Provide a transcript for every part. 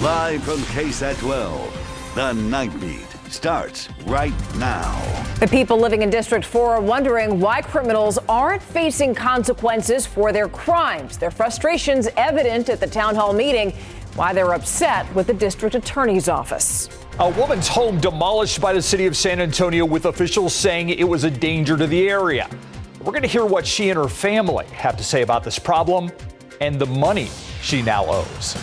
Live from KSAT 12, the Nightbeat starts right now. The people living in District 4 are wondering why criminals aren't facing consequences for their crimes. Their frustration's evident at the town hall meeting, why they're upset with the district attorney's office. A woman's home demolished by the city of San Antonio, with officials saying it was a danger to the area. We're going to hear what she and her family have to say about this problem and the money she now owes.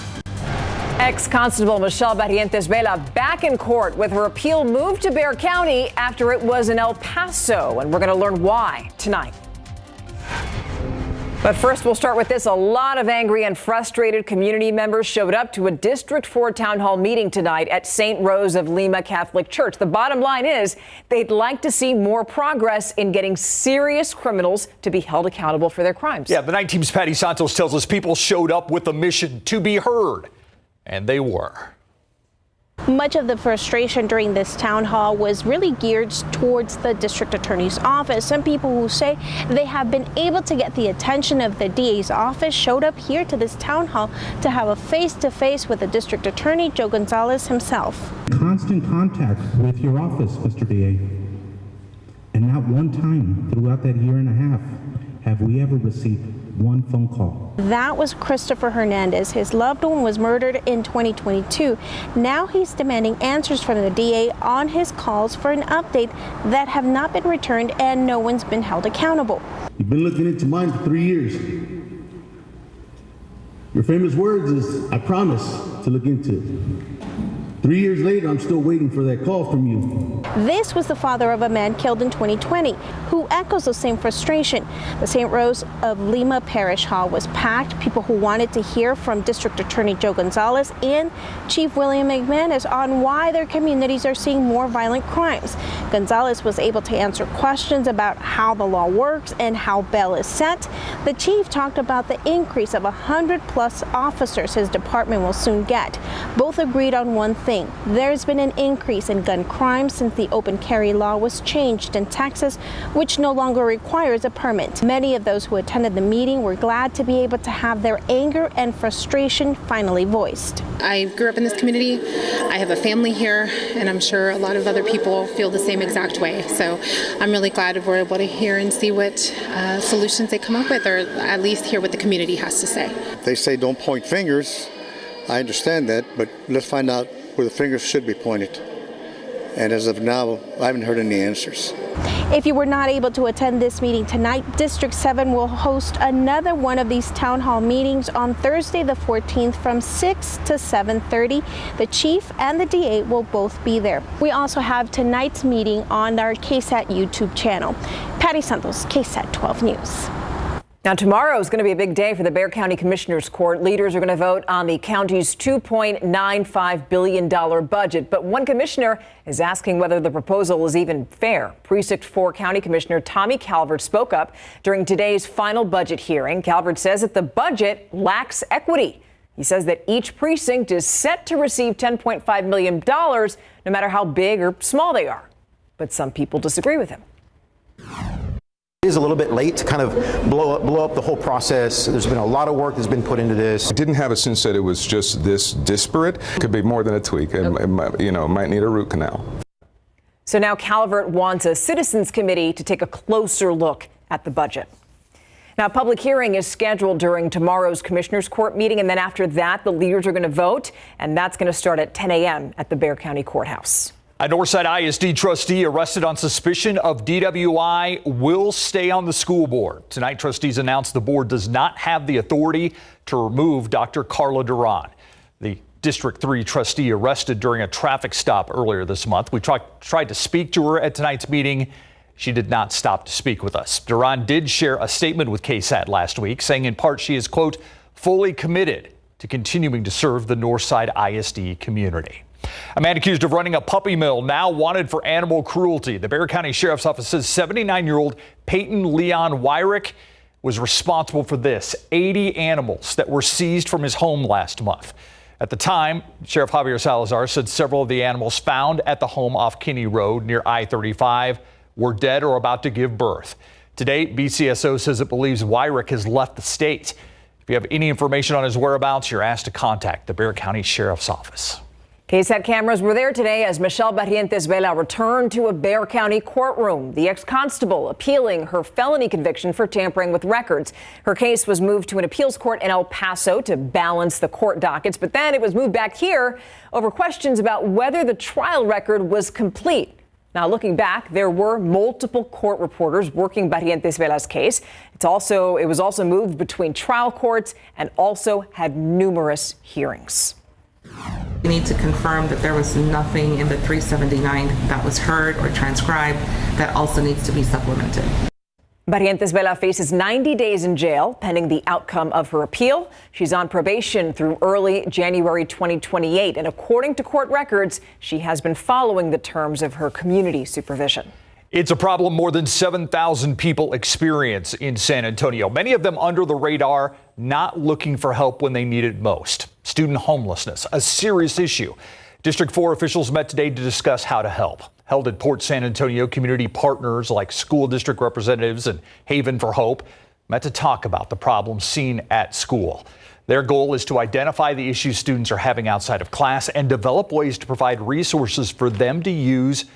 Ex-Constable Michelle Barrientos Vela back in court with her appeal moved to Bexar County after it was in El Paso, and we're going to learn why tonight. But first, we'll start with this. A lot of angry and frustrated community members showed up to a District 4 town hall meeting tonight at St. Rose of Lima Catholic Church. The bottom line is they'd like to see more progress in getting serious criminals to be held accountable for their crimes. Yeah, the Night Team's Patty Santos tells us people showed up with a mission to be heard, and they were. Much of the frustration during this town hall was really geared towards the district attorney's office. Some people who say they have been able to get the attention of the DA's office showed up here to this town hall to have a face-to-face with the district attorney, Joe Gonzalez himself. Constant contact with your office, Mr. DA. And not one time throughout that year and a half have we ever received one phone call. That was Christopher Hernandez. His loved one was murdered in 2022. Now he's demanding answers from the DA on his calls for an update that have not been returned, and no one's been held accountable. You've been looking into mine for 3 years. Your famous words is, I promise to look into it. 3 years later, I'm still waiting for that call from you. This was the father of a man killed in 2020 who echoes the same frustration. The St. Rose of Lima Parish Hall was packed. People who wanted to hear from District Attorney Joe Gonzalez and Chief William McManus on why their communities are seeing more violent crimes. Gonzalez was able to answer questions about how the law works and how bail is set. The chief talked about the increase of 100+ officers his department will soon get. Both agreed on one thing. There's been an increase in gun crime since the open carry law was changed in Texas, which no longer requires a permit. Many of those who attended the meeting were glad to be able to have their anger and frustration finally voiced. I grew up in this community. I have a family here, and I'm sure a lot of other people feel the same exact way. So I'm really glad we're able to hear and see what solutions they come up with, or at least hear what the community has to say. They say don't point fingers. I understand that, but let's find out where the fingers should be pointed. And as of now, I haven't heard any answers. If you were not able to attend this meeting tonight, District 7 will host another one of these town hall meetings on Thursday the 14th from 6 to 7:30. The chief and the DA will both be there. We also have tonight's meeting on our KSAT YouTube channel. Patty Santos, KSAT 12 News. Now, tomorrow is going to be a big day for the Bexar County Commissioners Court. Leaders are going to vote on the county's $2.95 billion budget. But one commissioner is asking whether the proposal is even fair. Precinct 4 County Commissioner Tommy Calvert spoke up during today's final budget hearing. Calvert says that the budget lacks equity. He says that each precinct is set to receive $10.5 million, no matter how big or small they are. But some people disagree with him. It is a little bit late to kind of blow up the whole process. There's been a lot of work that's been put into this. I didn't have a sense that it was just this disparate. It could be more than a tweak. It might need a root canal. So now Calvert wants a citizens committee to take a closer look at the budget. Now, a public hearing is scheduled during tomorrow's Commissioners Court meeting, and then after that, the leaders are going to vote, and that's going to start at 10 a.m. at the Bexar County Courthouse. A Northside ISD trustee arrested on suspicion of DWI will stay on the school board. Tonight, trustees announced the board does not have the authority to remove Dr. Carla Duran, the District 3 trustee arrested during a traffic stop earlier this month. We tried to speak to her at tonight's meeting. She did not stop to speak with us. Duran did share a statement with KSAT last week, saying in part she is, quote, fully committed to continuing to serve the Northside ISD community. A man accused of running a puppy mill now wanted for animal cruelty. The Bexar County Sheriff's Office says 79-year-old Peyton Leon Wyrick was responsible for 80 animals that were seized from his home last month. At the time, Sheriff Javier Salazar said several of the animals found at the home off Kinney Road near I-35 were dead or about to give birth. To date, BCSO says it believes Wyrick has left the state. If you have any information on his whereabouts, you're asked to contact the Bexar County Sheriff's Office. KSAT cameras were there today as Michelle Barrientos Vela returned to a Bexar County courtroom. The ex-constable appealing her felony conviction for tampering with records. Her case was moved to an appeals court in El Paso to balance the court dockets, but then it was moved back here over questions about whether the trial record was complete. Now, looking back, there were multiple court reporters working Barrientos Vela's case. It was also moved between trial courts and also had numerous hearings. We need to confirm that there was nothing in the 379 that was heard or transcribed that also needs to be supplemented. Barrientos Vela faces 90 days in jail pending the outcome of her appeal. She's on probation through early January 2028. And according to court records, she has been following the terms of her community supervision. It's a problem more than 7,000 people experience in San Antonio, many of them under the radar, not looking for help when they need it most. Student homelessness, a serious issue. District 4 officials met today to discuss how to help. Held at Port San Antonio, community partners like school district representatives and Haven for Hope met to talk about the problems seen at school. Their goal is to identify the issues students are having outside of class and develop ways to provide resources for them to use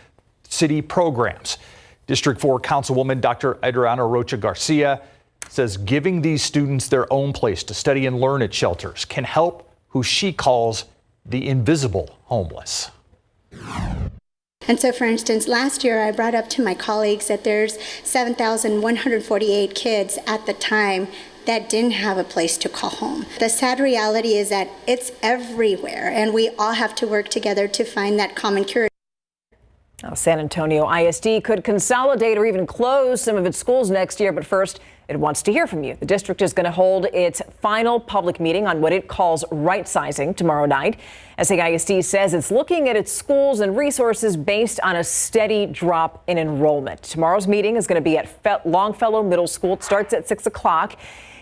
city programs. District 4 Councilwoman Dr. Adriana Rocha Garcia says giving these students their own place to study and learn at shelters can help who she calls the invisible homeless. And so, for instance, last year I brought up to my colleagues that there's 7,148 kids at the time that didn't have a place to call home. The sad reality is that it's everywhere, and we all have to work together to find that common cure. Now, San Antonio ISD could consolidate or even close some of its schools next year. But first, it wants to hear from you. The district is going to hold its final public meeting on what it calls right-sizing tomorrow night. SAISD says it's looking at its schools and resources based on a steady drop in enrollment. Tomorrow's meeting is going to be at Longfellow Middle School. It starts at 6 o'clock.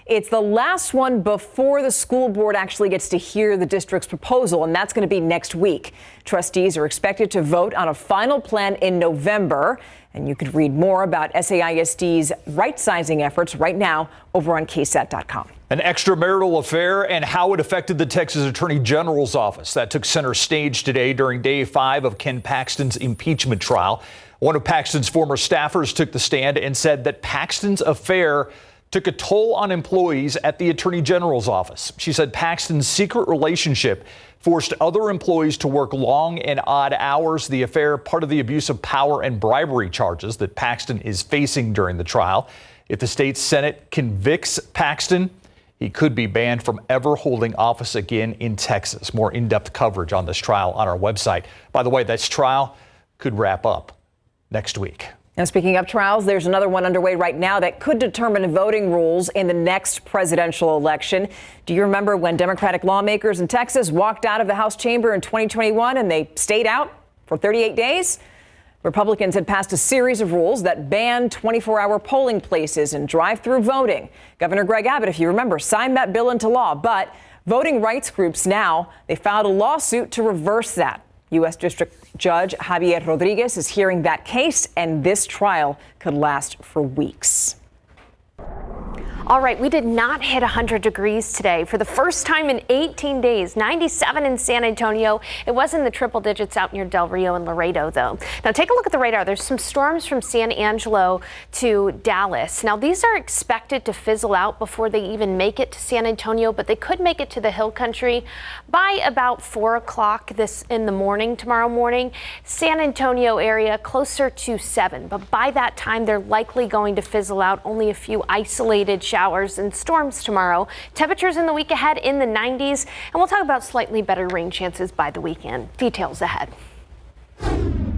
It's the last one before the school board actually gets to hear the district's proposal, and that's going to be next week. Trustees are expected to vote on a final plan in November, and you could read more about SAISD's right-sizing efforts right now over on KSAT.com. An extramarital affair and how it affected the Texas Attorney General's office. That took center stage today during day 5 of Ken Paxton's impeachment trial. One of Paxton's former staffers took the stand and said that Paxton's affair took a toll on employees at the Attorney General's office. She said Paxton's secret relationship forced other employees to work long and odd hours. The affair, part of the abuse of power and bribery charges that Paxton is facing during the trial. If the state Senate convicts Paxton, he could be banned from ever holding office again in Texas. More in-depth coverage on this trial on our website. By the way, this trial could wrap up next week. Now, speaking of trials, there's another one underway right now that could determine voting rules in the next presidential election. Do you remember when Democratic lawmakers in Texas walked out of the House chamber in 2021 and they stayed out for 38 days? Republicans had passed a series of rules that banned 24-hour polling places and drive-through voting. Governor Greg Abbott, if you remember, signed that bill into law. But voting rights groups now, they filed a lawsuit to reverse that. U.S. District Judge Javier Rodriguez is hearing that case, and this trial could last for weeks. All right, we did not hit 100 degrees today for the first time in 18 days. 97 in San Antonio. It was in the triple digits out near Del Rio and Laredo, though. Now take a look at the radar. There's some storms from San Angelo to Dallas. Now these are expected to fizzle out before they even make it to San Antonio, but they could make it to the hill country by about 4 o'clock in the morning tomorrow morning. San Antonio area closer to 7, but by that time they're likely going to fizzle out. Only a few isolated showers and storms tomorrow. Temperatures in the week ahead in the 90s, and we'll talk about slightly better rain chances by the weekend. Details ahead.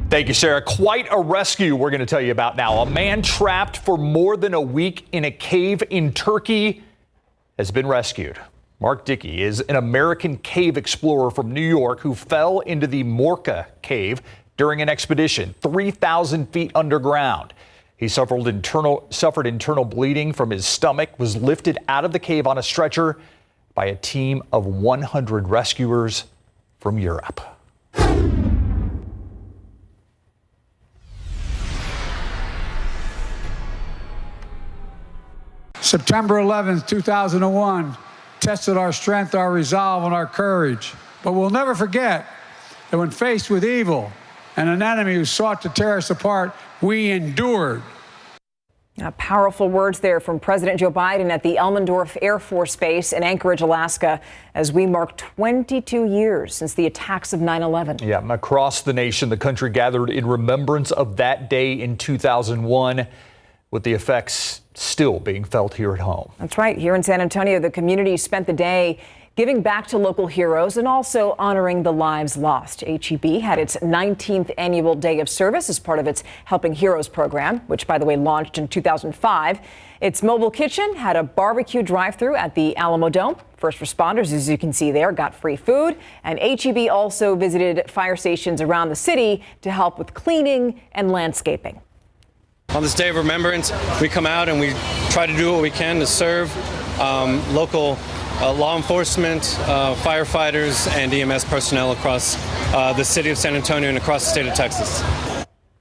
Thank you, Sarah. Quite a rescue we're going to tell you about now. A man trapped for more than a week in a cave in Turkey has been rescued. Mark Dickey is an American cave explorer from New York who fell into the Morka cave during an expedition 3,000 feet underground. He suffered internal bleeding from his stomach, was lifted out of the cave on a stretcher by a team of 100 rescuers from Europe. September 11th, 2001, tested our strength, our resolve, and our courage. But we'll never forget that when faced with evil and an enemy who sought to tear us apart, we endured. Powerful words there from President Joe Biden at the Elmendorf Air Force Base in Anchorage, Alaska, as we mark 22 years since the attacks of 9/11. Yeah, across the nation, the country gathered in remembrance of that day in 2001, with the effects still being felt here at home. That's right. Here in San Antonio, the community spent the day giving back to local heroes and also honoring the lives lost. HEB had its 19th annual Day of Service as part of its Helping Heroes program, which, by the way, launched in 2005. Its mobile kitchen had a barbecue drive-through at the Alamo Dome. First responders, as you can see there, got free food. And HEB also visited fire stations around the city to help with cleaning and landscaping. On this Day of Remembrance, we come out and we try to do what we can to serve local law enforcement, firefighters, and EMS personnel across the city of San Antonio and across the state of Texas.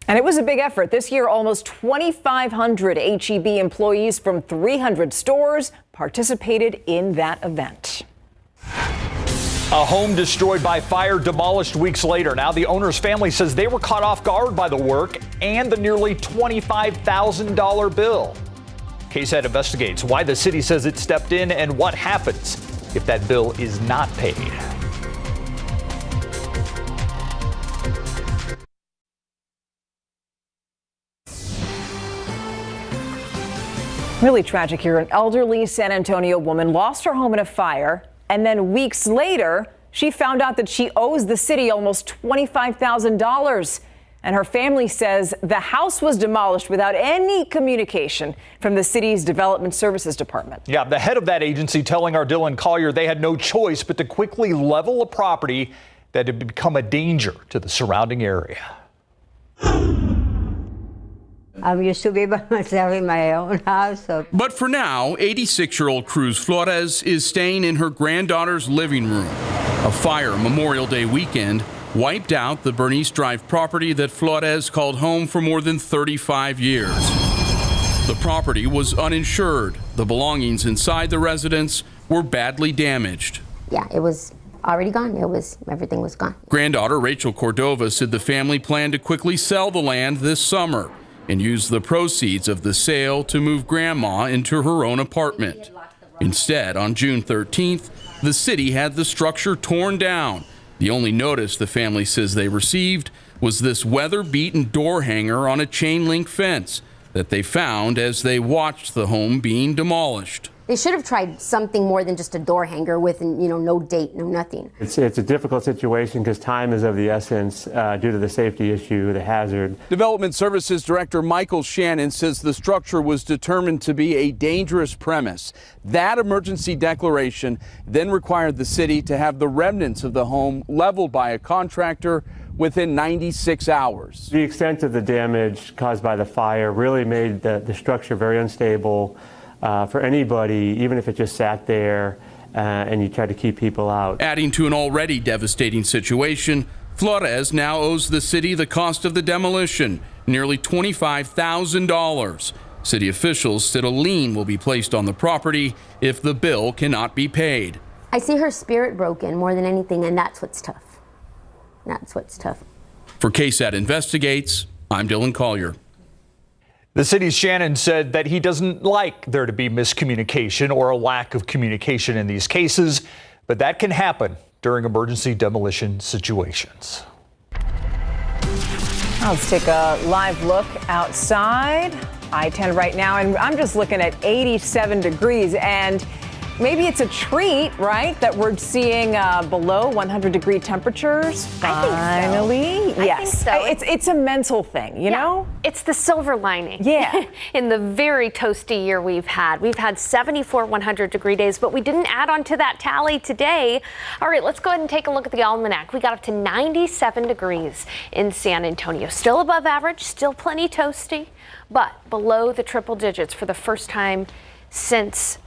And it was a big effort. This year, almost 2,500 HEB employees from 300 stores participated in that event. A home destroyed by fire, demolished weeks later. Now the owner's family says they were caught off guard by the work and the nearly $25,000 bill. KSAT investigates why the city says it stepped in and what happens if that bill is not paid. Really tragic here. An elderly San Antonio woman lost her home in a fire, and then weeks later, she found out that she owes the city almost $25,000. And her family says the house was demolished without any communication from the city's Development Services Department. Yeah, the head of that agency telling our Dylan Collier they had no choice but to quickly level a property that had become a danger to the surrounding area. I'm used to be by myself in my own house. So. But for now, 86-year-old Cruz Flores is staying in her granddaughter's living room. A fire Memorial Day weekend wiped out the Bernice Drive property that Flores called home for more than 35 years. The property was uninsured. The belongings inside the residence were badly damaged. Yeah, it was already gone. Everything was gone. Granddaughter Rachel Cordova said the family planned to quickly sell the land this summer and use the proceeds of the sale to move Grandma into her own apartment. Instead, on June 13th, the city had the structure torn down. The only notice the family says they received was this weather-beaten door hanger on a chain-link fence that they found as they watched the home being demolished. They should have tried something more than just a door hanger with, no date, no nothing. It's a difficult situation because time is of the essence due to the safety issue, the hazard. Development Services Director Michael Shannon says the structure was determined to be a dangerous premise. That emergency declaration then required the city to have the remnants of the home leveled by a contractor within 96 hours. The extent of the damage caused by the fire really made the structure very unstable. For anybody, even if it just sat there and you tried to keep people out. Adding to an already devastating situation, Flores now owes the city the cost of the demolition, nearly $25,000. City officials said a lien will be placed on the property if the bill cannot be paid. I see her spirit broken more than anything, and that's what's tough. That's what's tough. For KSAT Investigates, I'm Dylan Collier. The city's Shannon said that he doesn't like there to be miscommunication or a lack of communication in these cases, but that can happen during emergency demolition situations. Let's take a live look outside. I-10 right now, and I'm just looking at 87 degrees, and maybe it's a treat, right, that we're seeing below 100-degree temperatures. Finally, yes. I think so. It's a mental thing, you know? It's the silver lining. Yeah. In the very toasty year we've had 74 100-degree days, but we didn't add on to that tally today. All right, let's go ahead and take a look at the almanac. We got up to 97 degrees in San Antonio. Still above average, still plenty toasty, but below the triple digits for the first time since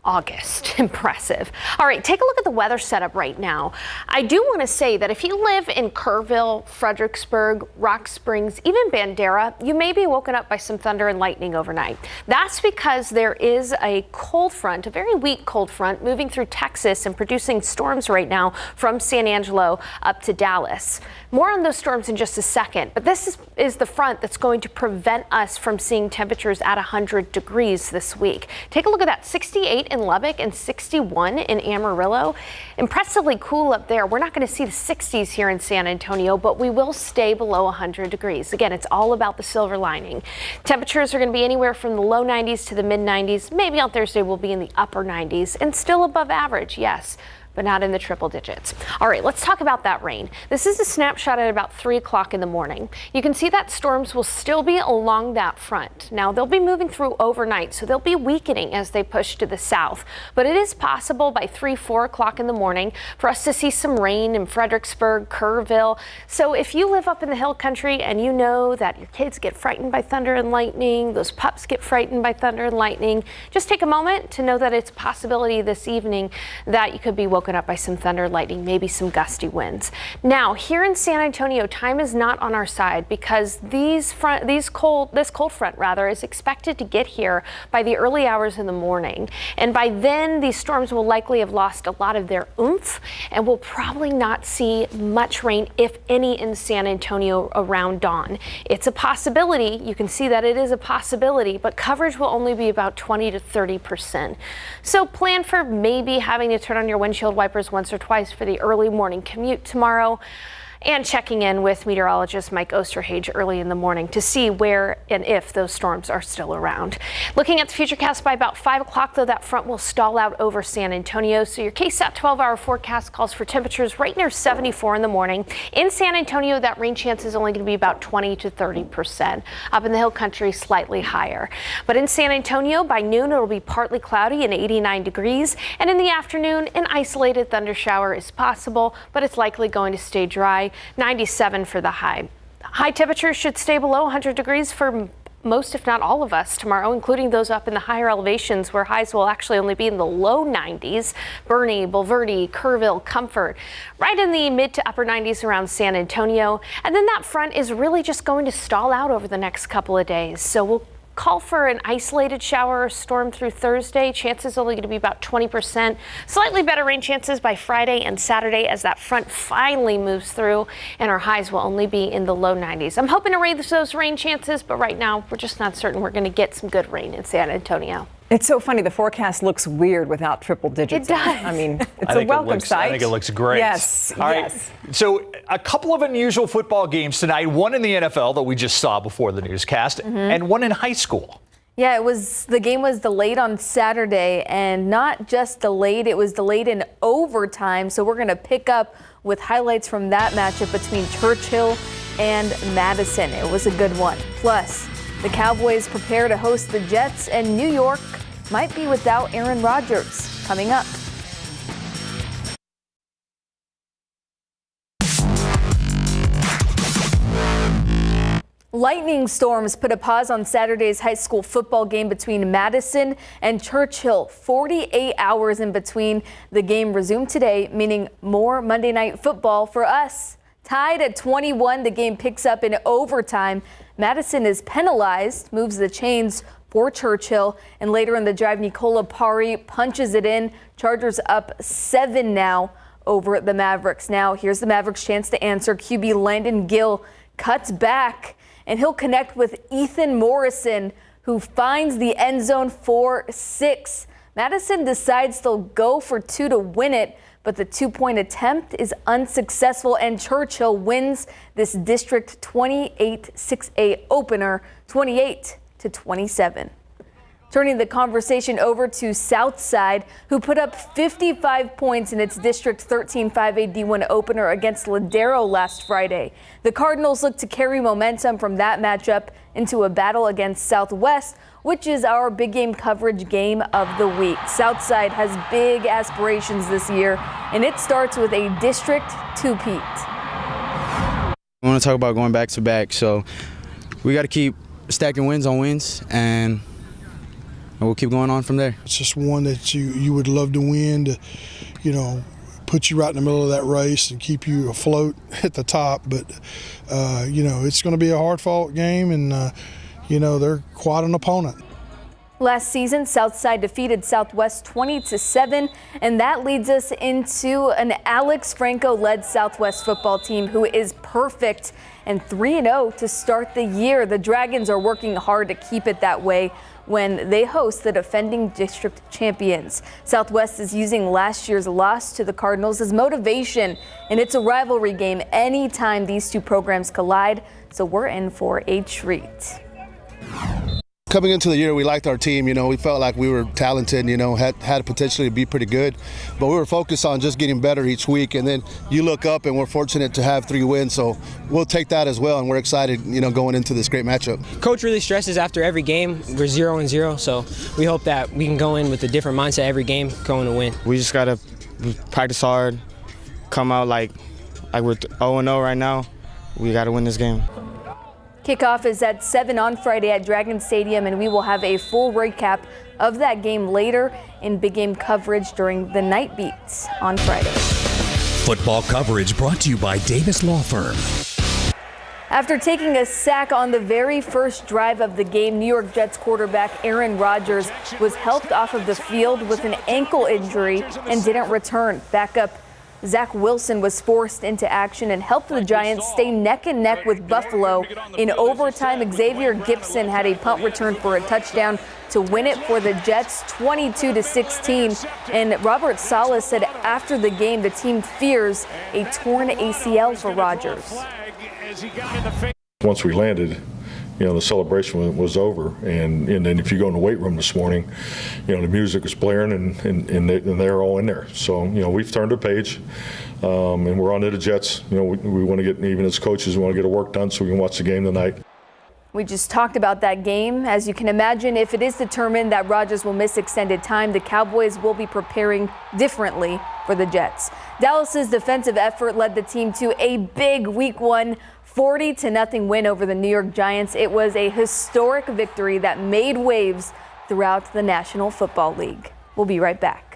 August. Impressive. All right, take a look at the weather setup right now. I do want to say that if you live in Kerrville, Fredericksburg, Rock Springs, even Bandera, you may be woken up by some thunder and lightning overnight. That's because there is a cold front, a very weak cold front, moving through Texas and producing storms right now from San Angelo up to Dallas. More on those storms in just a second, but this is the front that's going to prevent us from seeing temperatures at 100 degrees this week. Take a look at that, 68 in Lubbock and 61 in Amarillo. Impressively cool up there. We're not going to see the 60s here in San Antonio, but we will stay below 100 degrees. Again, it's all about the silver lining. Temperatures are going to be anywhere from the low 90s to the mid 90s. Maybe on Thursday we'll be in the upper 90s and still above average, yes, but not in the triple digits. All right, let's talk about that rain. This is a snapshot at about 3 o'clock in the morning. You can see that storms will still be along that front. Now, they'll be moving through overnight, so they'll be weakening as they push to the south. But it is possible by 3, 4 o'clock in the morning for us to see some rain in Fredericksburg, Kerrville. So if you live up in the hill country and you know that your kids get frightened by thunder and lightning, those pups get frightened by thunder and lightning, just take a moment to know that it's a possibility this evening that you could be woken up by some thunder, lightning, maybe some gusty winds. Now, here in San Antonio, time is not on our side because this cold front is expected to get here by the early hours in the morning. And by then, these storms will likely have lost a lot of their oomph and we'll probably not see much rain, if any, in San Antonio around dawn. It's a possibility. You can see that it is a possibility, but coverage will only be about 20 to 30%. So plan for maybe having to turn on your windshield wipers once or twice for the early morning commute tomorrow, and checking in with meteorologist Mike Osterhage early in the morning to see where and if those storms are still around. Looking at the futurecast by about 5 o'clock, though, that front will stall out over San Antonio. So your KSAT 12-hour forecast calls for temperatures right near 74 in the morning. In San Antonio, that rain chance is only going to be about 20 to 30%. Up in the hill country, slightly higher. But in San Antonio, by noon, it'll be partly cloudy and 89 degrees. And in the afternoon, an isolated thunder shower is possible, but it's likely going to stay dry. 97 for the high. High temperatures should stay below 100 degrees for most, if not all of us tomorrow, including those up in the higher elevations where highs will actually only be in the low 90s. Bernie, Bulverde, Kerrville, Comfort, right in the mid to upper 90s around San Antonio. And then that front is really just going to stall out over the next couple of days. So we'll call for an isolated shower or storm through Thursday. Chances only going to be about 20%. Slightly better rain chances by Friday and Saturday as that front finally moves through, and our highs will only be in the low 90s. I'm hoping to raise those rain chances, but right now we're just not certain we're going to get some good rain in San Antonio. It's so funny. The forecast looks weird without triple digits. It does. I mean, it's a welcome sight. I think it looks great. Yes. All right. So a couple of unusual football games tonight. One in the NFL that we just saw before the newscast, and one in high school. Yeah, the game was delayed on Saturday, and not just delayed, it was delayed in overtime. So we're going to pick up with highlights from that matchup between Churchill and Madison. It was a good one. Plus, the Cowboys prepare to host the Jets, and New York might be without Aaron Rodgers. Coming up. Lightning storms put a pause on Saturday's high school football game between Madison and Churchill. 48 hours in between. The game resumed today, meaning more Monday Night Football for us. Tied at 21, the game picks up in overtime. Madison is penalized, moves the chains for Churchill, and later in the drive, Nicola Pari punches it in. Chargers up 7 now over the Mavericks. Now, here's the Mavericks' chance to answer. QB Landon Gill cuts back, and he'll connect with Ethan Morrison, who finds the end zone for 6. Madison decides they'll go for 2 to win it, but the 2-point attempt is unsuccessful, and Churchill wins this District 28-6A opener, 28-27. Turning the conversation over to Southside, who put up 55 points in its District 13-5A D1 opener against Ladero last Friday. The Cardinals look to carry momentum from that matchup into a battle against Southwest, which is our big game coverage game of the week. Southside has big aspirations this year, and it starts with a district two-peat. I want to talk about going back to back, so we got to keep stacking wins on wins, and we'll keep going on from there. It's just one that you would love to win, to, put you right in the middle of that race and keep you afloat at the top. But, it's going to be a hard-fought game, and, they're quite an opponent. Last season, Southside defeated Southwest 20-7, and that leads us into an Alex Franco-led Southwest football team who is perfect and 3-0 to start the year. The Dragons are working hard to keep it that way when they host the defending district champions. Southwest is using last year's loss to the Cardinals as motivation, and it's a rivalry game anytime these two programs collide, so we're in for a treat. Coming into the year, we liked our team. We felt like we were talented, had potentially to be pretty good. But we were focused on just getting better each week. And then you look up and we're fortunate to have 3 wins. So we'll take that as well. And we're excited, going into this great matchup. Coach really stresses after every game. We're 0-0. So we hope that we can go in with a different mindset every game, going to win. We just got to practice hard, come out like we're 0-0 right now. We got to win this game. Kickoff is at 7 on Friday at Dragon Stadium, and we will have a full recap of that game later in big game coverage during the Nightbeat on Friday. Football coverage brought to you by Davis Law Firm. After taking a sack on the very first drive of the game, New York Jets quarterback Aaron Rodgers was helped off of the field with an ankle injury and didn't return. Backup Zach Wilson was forced into action and helped the Giants stay neck and neck with Buffalo. In overtime, Xavier Gibson had a punt return for a touchdown to win it for the Jets 22-16. And Robert Saleh said after the game the team fears a torn ACL for Rodgers. Once we landed, the celebration was over, and then if you go in the weight room this morning, the music was blaring, and they're all in there. So we've turned a page, and we're on to the Jets. We want to get, even as coaches, we want to get our work done so we can watch the game tonight. We just talked about that game. As you can imagine, if it is determined that Rodgers will miss extended time, the Cowboys will be preparing differently for the Jets. Dallas's defensive effort led the team to a big Week 1 40-0 win over the New York Giants. It was a historic victory that made waves throughout the National Football League. We'll be right back.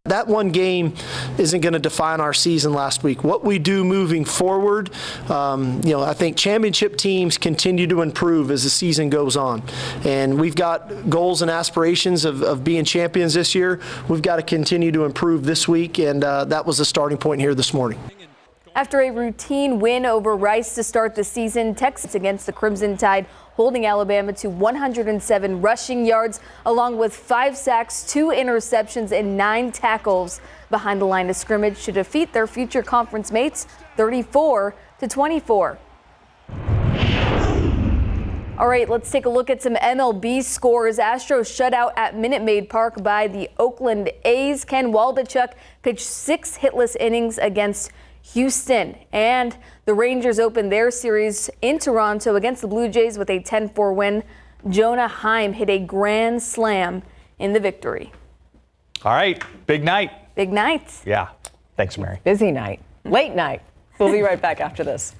That one game isn't going to define our season last week. What we do moving forward, I think championship teams continue to improve as the season goes on. And we've got goals and aspirations of being champions this year. We've got to continue to improve this week, and that was the starting point here this morning. After a routine win over Rice to start the season, Texas against the Crimson Tide, holding Alabama to 107 rushing yards, along with 5 sacks, 2 interceptions, and 9 tackles behind the line of scrimmage to defeat their future conference mates 34-24. All right, let's take a look at some MLB scores. Astros shut out at Minute Maid Park by the Oakland A's. Ken Waldichuk pitched 6 hitless innings against Houston, and the Rangers opened their series in Toronto against the Blue Jays with a 10-4 win. Jonah Heim hit a grand slam in the victory. All right, big night. Big night. Yeah, thanks, Mary. Busy night, late night. We'll be right back after this.